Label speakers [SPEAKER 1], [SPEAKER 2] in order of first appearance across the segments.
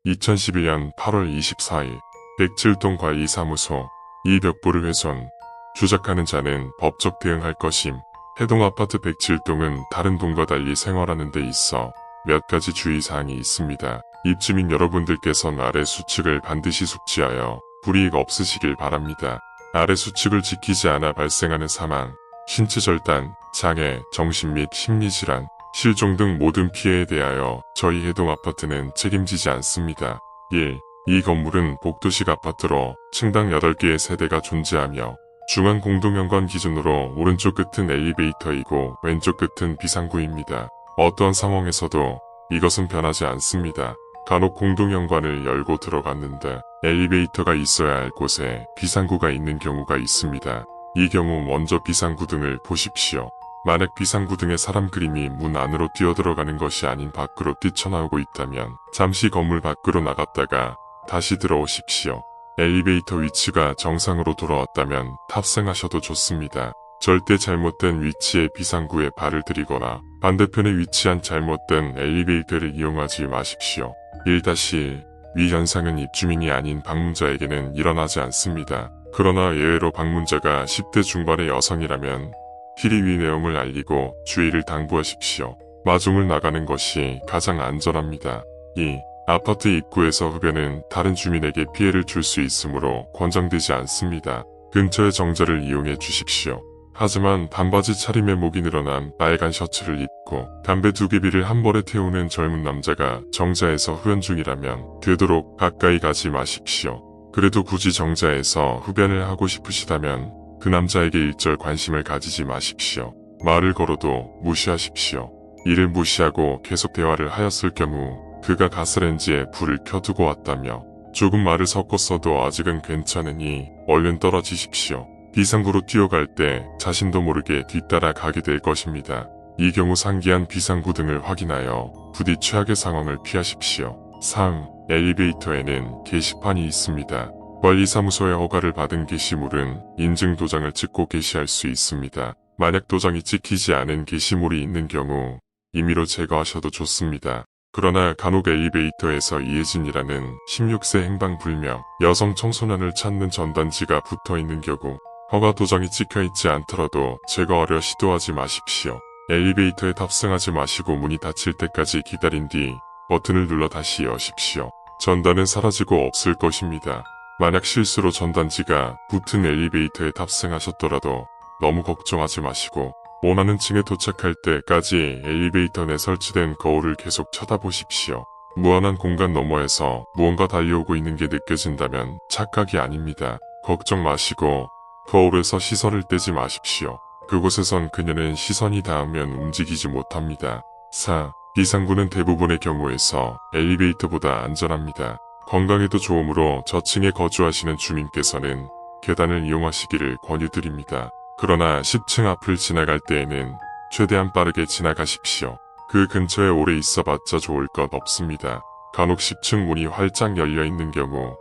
[SPEAKER 1] 2012년 8월 24일 107동 관리사무소 이 벽보를 훼손, 조작하는 자는 법적 대응할 것임. 해동 아파트 107동은 다른 동과 달리 생활하는 데 있어 몇 가지 주의사항이 있습니다. 입주민 여러분들께서는 아래 수칙을 반드시 숙지하여 불이익 없으시길 바랍니다. 아래 수칙을 지키지 않아 발생하는 사망, 신체 절단, 장애, 정신 및 심리질환, 실종 등 모든 피해에 대하여 저희 해동 아파트는 책임지지 않습니다. 1. 이 건물은 복도식 아파트로 층당 8개의 세대가 존재하며 중앙 공동현관 기준으로 오른쪽 끝은 엘리베이터이고 왼쪽 끝은 비상구입니다. 어떠한 상황에서도 이것은 변하지 않습니다. 간혹 공동현관을 열고 들어갔는데 엘리베이터가 있어야 할 곳에 비상구가 있는 경우가 있습니다. 이 경우 먼저 비상구 등을 보십시오. 만약 비상구 등의 사람 그림이 문 안으로 뛰어들어가는 것이 아닌 밖으로 뛰쳐나오고 있다면 잠시 건물 밖으로 나갔다가 다시 들어오십시오. 엘리베이터 위치가 정상으로 돌아왔다면 탑승하셔도 좋습니다. 절대 잘못된 위치의 비상구에 발을 들이거나 반대편에 위치한 잘못된 엘리베이터를 이용하지 마십시오. 1-1. 위 현상은 입주민이 아닌 방문자에게는 일어나지 않습니다. 그러나 예외로 방문자가 10대 중반의 여성이라면 미리 위 내용을 알리고 주의를 당부하십시오. 마중을 나가는 것이 가장 안전합니다. 2. 아파트 입구에서 흡연은 다른 주민에게 피해를 줄 수 있으므로 권장되지 않습니다. 근처의 정자를 이용해 주십시오. 하지만 반바지 차림에 목이 늘어난 빨간 셔츠를 입고 담배 2개비를 한 벌에 태우는 젊은 남자가 정자에서 흡연 중이라면 되도록 가까이 가지 마십시오. 그래도 굳이 정자에서 흡연을 하고 싶으시다면 그 남자에게 일절 관심을 가지지 마십시오. 말을 걸어도 무시하십시오. 이를 무시하고 계속 대화를 하였을 경우 그가 가스레인지에 불을 켜두고 왔다며 조금 말을 섞었어도 아직은 괜찮으니 얼른 떨어지십시오. 비상구로 뛰어갈 때 자신도 모르게 뒤따라 가게 될 것입니다. 이 경우 상기한 비상구 등을 확인하여 부디 최악의 상황을 피하십시오. 3. 엘리베이터에는 게시판이 있습니다. 관리사무소의 허가를 받은 게시물은 인증 도장을 찍고 게시할 수 있습니다. 만약 도장이 찍히지 않은 게시물이 있는 경우 임의로 제거하셔도 좋습니다. 그러나 간혹 엘리베이터에서 이혜진이라는 16세 행방불명 여성 청소년을 찾는 전단지가 붙어있는 경우 허가 도장이 찍혀있지 않더라도 제거하려 시도하지 마십시오. 엘리베이터에 탑승하지 마시고 문이 닫힐 때까지 기다린 뒤 버튼을 눌러 다시 여십시오. 전단은 사라지고 없을 것입니다. 만약 실수로 전단지가 붙은 엘리베이터에 탑승하셨더라도 너무 걱정하지 마시고 원하는 층에 도착할 때까지 엘리베이터 내 설치된 거울을 계속 쳐다보십시오. 무한한 공간 너머에서 무언가 달려오고 있는 게 느껴진다면 착각이 아닙니다. 걱정 마시고 거울에서 시선을 떼지 마십시오. 그곳에선 그녀는 시선이 닿으면 움직이지 못합니다. 4. 비상구는 대부분의 경우에서 엘리베이터보다 안전합니다. 건강에도 좋으므로 저층에 거주하시는 주민께서는 계단을 이용하시기를 권유드립니다. 그러나 10층 앞을 지나갈 때에는 최대한 빠르게 지나가십시오. 그 근처에 오래 있어봤자 좋을 것 없습니다. 간혹 10층 문이 활짝 열려있는 경우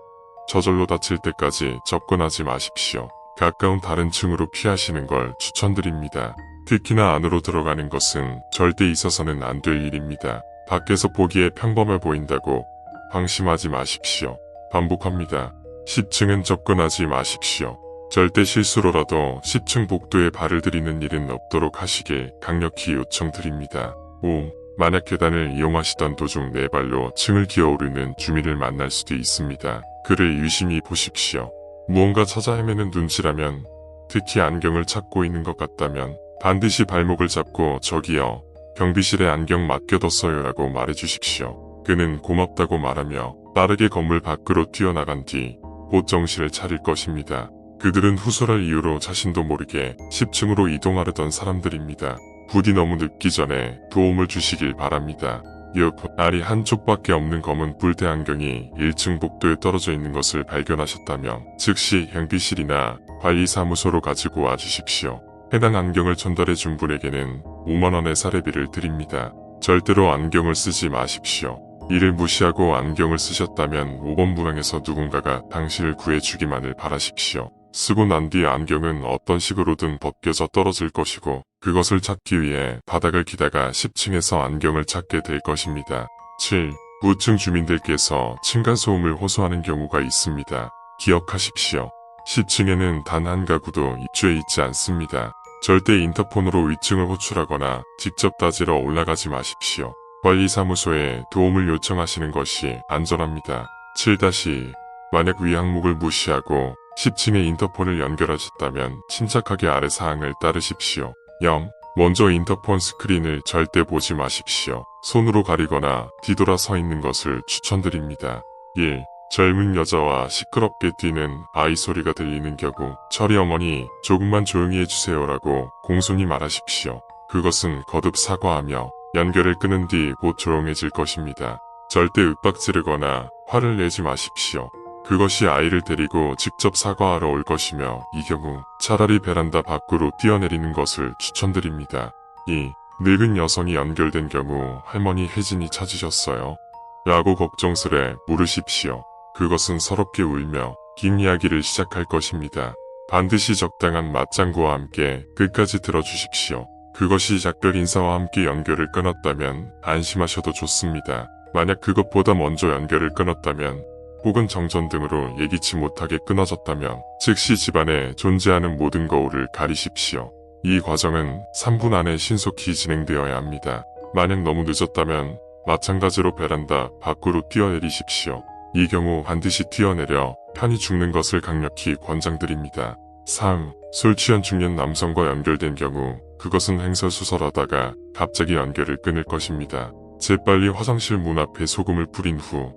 [SPEAKER 1] 저절로 닫힐 때까지 접근하지 마십시오. 가까운 다른 층으로 피하시는 걸 추천드립니다. 특히나 안으로 들어가는 것은 절대 있어서는 안 될 일입니다. 밖에서 보기에 평범해 보인다고 방심하지 마십시오. 반복합니다. 10층은 접근하지 마십시오. 절대 실수로라도 10층 복도에 발을 들이는 일은 없도록 하시길 강력히 요청드립니다. 5. 만약 계단을 이용하시던 도중 네 발로 층을 기어오르는 주민을 만날 수도 있습니다. 그를 유심히 보십시오. 무언가 찾아 헤매는 눈치라면, 특히 안경을 찾고 있는 것 같다면 반드시 발목을 잡고 저기요, 경비실에 안경 맡겨뒀어요 라고 말해주십시오. 그는 고맙다고 말하며 빠르게 건물 밖으로 뛰어나간 뒤 곧 정신을 차릴 것입니다. 그들은 후설할 이유로 자신도 모르게 10층으로 이동하려던 사람들입니다. 부디 너무 늦기 전에 도움을 주시길 바랍니다. 6. 알이 한쪽밖에 없는 검은 뿔테 안경이 1층 복도에 떨어져 있는 것을 발견하셨다면 즉시 경비실이나 관리사무소로 가지고 와주십시오. 해당 안경을 전달해 준 분에게는 5만원의 사례비를 드립니다. 절대로 안경을 쓰지 마십시오. 이를 무시하고 안경을 쓰셨다면 5번 문항에서 누군가가 당신을 구해주기만을 바라십시오. 쓰고 난 뒤 안경은 어떤 식으로든 벗겨져 떨어질 것이고 그것을 찾기 위해 바닥을 기다가 10층에서 안경을 찾게 될 것입니다. 7. 부층 주민들께서 층간소음을 호소하는 경우가 있습니다. 기억하십시오. 10층에는 단 한 가구도 입주해 있지 않습니다. 절대 인터폰으로 위층을 호출하거나 직접 따지러 올라가지 마십시오. 관리사무소에 도움을 요청하시는 것이 안전합니다. 7- 만약 위 항목을 무시하고 10층에 인터폰을 연결하셨다면 침착하게 아래 사항을 따르십시오. 0. 먼저 인터폰 스크린을 절대 보지 마십시오. 손으로 가리거나 뒤돌아 서 있는 것을 추천드립니다. 1. 젊은 여자와 시끄럽게 뛰는 아이 소리가 들리는 경우 철이 어머니 조금만 조용히 해주세요라고 공손히 말하십시오. 그것은 거듭 사과하며 연결을 끊은 뒤 곧 조용해질 것입니다. 절대 윽박 지르거나 화를 내지 마십시오. 그것이 아이를 데리고 직접 사과하러 올 것이며 이 경우 차라리 베란다 밖으로 뛰어내리는 것을 추천드립니다. 2. 늙은 여성이 연결된 경우 할머니 혜진이 찾으셨어요? 라고 걱정스레 물으십시오. 그것은 서럽게 울며 긴 이야기를 시작할 것입니다. 반드시 적당한 맞장구와 함께 끝까지 들어주십시오. 그것이 작별 인사와 함께 연결을 끊었다면 안심하셔도 좋습니다. 만약 그것보다 먼저 연결을 끊었다면 혹은 정전 등으로 예기치 못하게 끊어졌다면 즉시 집안에 존재하는 모든 거울을 가리십시오. 이 과정은 3분 안에 신속히 진행되어야 합니다. 만약 너무 늦었다면 마찬가지로 베란다 밖으로 뛰어내리십시오. 이 경우 반드시 뛰어내려 편히 죽는 것을 강력히 권장드립니다. 3. 술 취한 중년 남성과 연결된 경우 그것은 횡설수설하다가 갑자기 연결을 끊을 것입니다. 재빨리 화장실 문 앞에 소금을 뿌린 후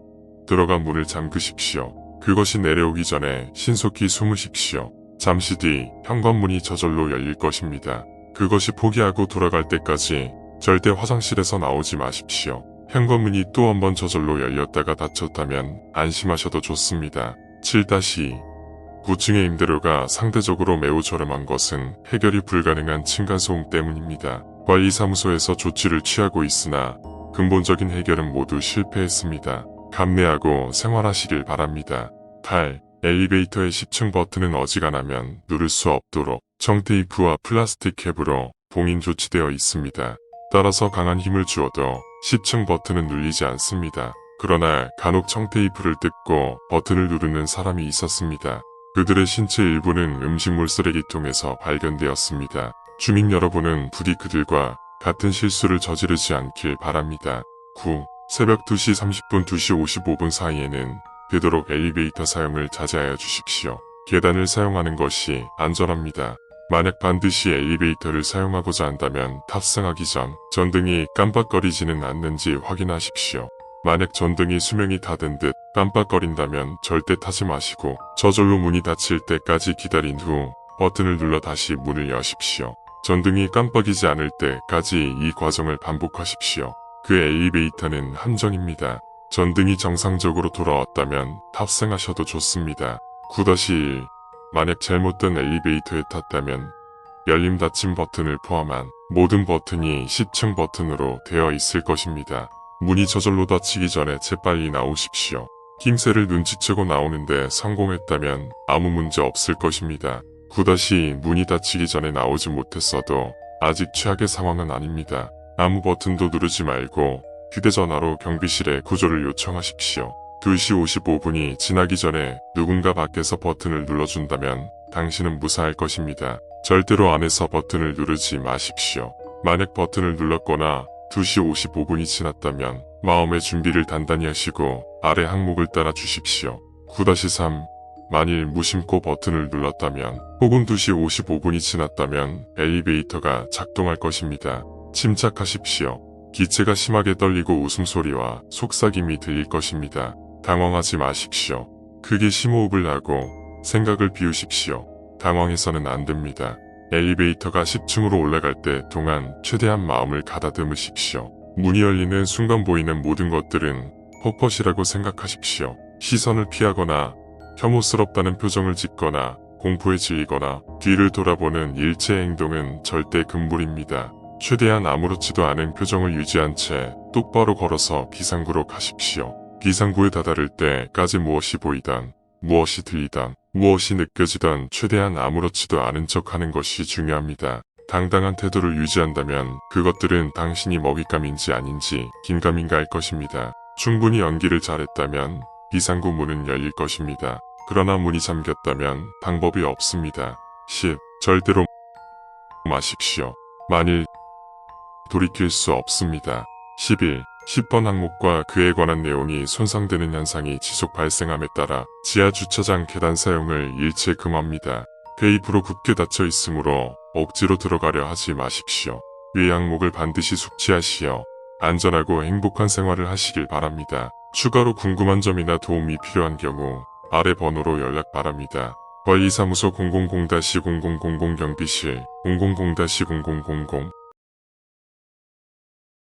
[SPEAKER 1] 들어가 문을 잠그십시오. 그것이 내려오기 전에 신속히 숨으십시오. 잠시 뒤 현관문이 저절로 열릴 것입니다. 그것이 포기하고 돌아갈 때까지 절대 화장실에서 나오지 마십시오. 현관문이 또 한 번 저절로 열렸다가 닫혔다면 안심하셔도 좋습니다. 7- 9층의 임대료가 상대적으로 매우 저렴한 것은 해결이 불가능한 층간소음 때문입니다. 관리사무소에서 조치를 취하고 있으나 근본적인 해결은 모두 실패했습니다. 감내하고 생활하시길 바랍니다. 8. 엘리베이터의 10층 버튼은 어지간하면 누를 수 없도록 청테이프와 플라스틱 캡으로 봉인 조치되어 있습니다. 따라서 강한 힘을 주어도 10층 버튼은 눌리지 않습니다. 그러나 간혹 청테이프를 뜯고 버튼을 누르는 사람이 있었습니다. 그들의 신체 일부는 음식물 쓰레기통에서 발견되었습니다. 주민 여러분은 부디 그들과 같은 실수를 저지르지 않길 바랍니다. 9. 새벽 2시 30분 2시 55분 사이에는 되도록 엘리베이터 사용을 자제하여 주십시오. 계단을 사용하는 것이 안전합니다. 만약 반드시 엘리베이터를 사용하고자 한다면 탑승하기 전 전등이 깜빡거리지는 않는지 확인하십시오. 만약 전등이 수명이 다된 듯 깜빡거린다면 절대 타지 마시고 저절로 문이 닫힐 때까지 기다린 후 버튼을 눌러 다시 문을 여십시오. 전등이 깜빡이지 않을 때까지 이 과정을 반복하십시오. 그 엘리베이터는 함정입니다. 전등이 정상적으로 돌아왔다면 탑승하셔도 좋습니다. 9-1 만약 잘못된 엘리베이터에 탔다면 열림 닫힘 버튼을 포함한 모든 버튼이 10층 버튼으로 되어 있을 것입니다. 문이 저절로 닫히기 전에 재빨리 나오십시오. 낌새를 눈치채고 나오는데 성공했다면 아무 문제 없을 것입니다. 9- 문이 닫히기 전에 나오지 못했어도 아직 최악의 상황은 아닙니다. 아무 버튼도 누르지 말고 휴대전화로 경비실에 구조를 요청하십시오. 2시 55분이 지나기 전에 누군가 밖에서 버튼을 눌러준다면 당신은 무사할 것입니다. 절대로 안에서 버튼을 누르지 마십시오. 만약 버튼을 눌렀거나 2시 55분이 지났다면 마음의 준비를 단단히 하시고 아래 항목을 따라 주십시오. 9-3 만일 무심코 버튼을 눌렀다면 혹은 2시 55분이 지났다면 엘리베이터가 작동할 것입니다. 침착하십시오. 기체가 심하게 떨리고 웃음소리와 속삭임이 들릴 것입니다. 당황하지 마십시오. 크게 심호흡을 하고 생각을 비우십시오. 당황해서는 안 됩니다. 엘리베이터가 10층으로 올라갈 때 동안 최대한 마음을 가다듬으십시오. 문이 열리는 순간 보이는 모든 것들은 헛것이라고 생각하십시오. 시선을 피하거나 혐오스럽다는 표정을 짓거나 공포에 질리거나 뒤를 돌아보는 일체 행동은 절대 금물입니다. 최대한 아무렇지도 않은 표정을 유지한 채 똑바로 걸어서 비상구로 가십시오. 비상구에 다다를 때까지 무엇이 보이던, 무엇이 들리던, 무엇이 느껴지던 최대한 아무렇지도 않은 척하는 것이 중요합니다. 당당한 태도를 유지한다면 그것들은 당신이 먹잇감인지 아닌지 긴가민가 할 것입니다. 충분히 연기를 잘했다면 비상구 문은 열릴 것입니다. 그러나 문이 잠겼다면 방법이 없습니다. 10. 절대로 마십시오. 만일 돌이킬 수 없습니다. 11. 10번 항목과 그에 관한 내용이 손상되는 현상이 지속 발생함에 따라 지하 주차장 계단 사용을 일체 금합니다. 폐입으로 굳게 닫혀 있으므로 억지로 들어가려 하지 마십시오. 위 항목을 반드시 숙지하시어 안전하고 행복한 생활을 하시길 바랍니다. 추가로 궁금한 점이나 도움이 필요한 경우 아래 번호로 연락 바랍니다. 관리사무소 000-0000 경비실 000-0000